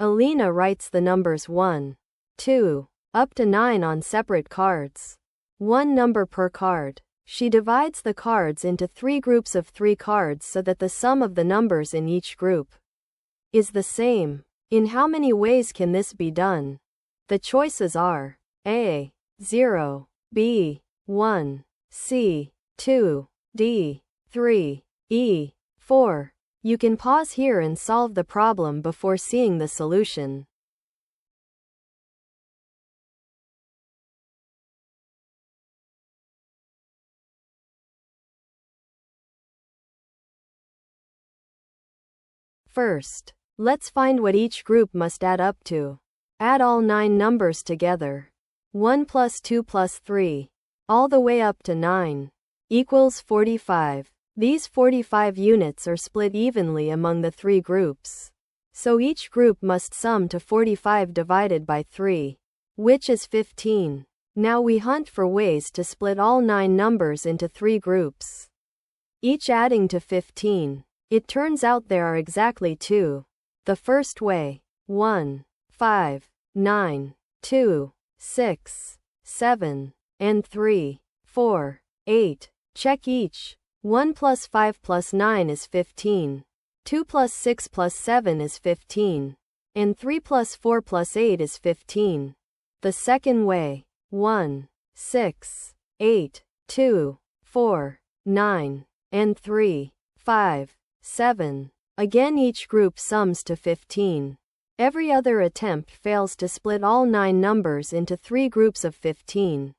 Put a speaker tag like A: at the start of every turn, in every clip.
A: Alina writes the numbers 1, 2, up to 9 on separate cards. One number per card. She divides the cards into 3 groups of 3 cards so that the sum of the numbers in each group is the same. In how many ways can this be done? The choices are A, 0, B, 1, C, 2, D, 3, E, 4. You can pause here and solve the problem before seeing the solution. First, let's find what each group must add up to. Add all 9 numbers together. 1 plus 2 plus 3, all the way up to 9, equals 45. These 45 units are split evenly among the 3 groups. So each group must sum to 45 divided by 3, which is 15. Now we hunt for ways to split all 9 numbers into 3 groups, each adding to 15. It turns out there are exactly 2. The first way: 1, 5, 9, 2, 6, 7, and 3, 4, 8. Check each. 1 plus 5 plus 9 is 15. 2 plus 6 plus 7 is 15. And 3 plus 4 plus 8 is 15. The second way: 1, 6, 8, 2, 4, 9, and 3, 5, 7. Again, each group sums to 15. Every other attempt fails to split all 9 numbers into 3 groups of 15.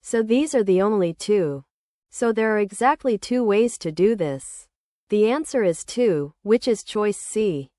A: So these are the only 2. So there are exactly 2 ways to do this. The answer is 2, which is choice C.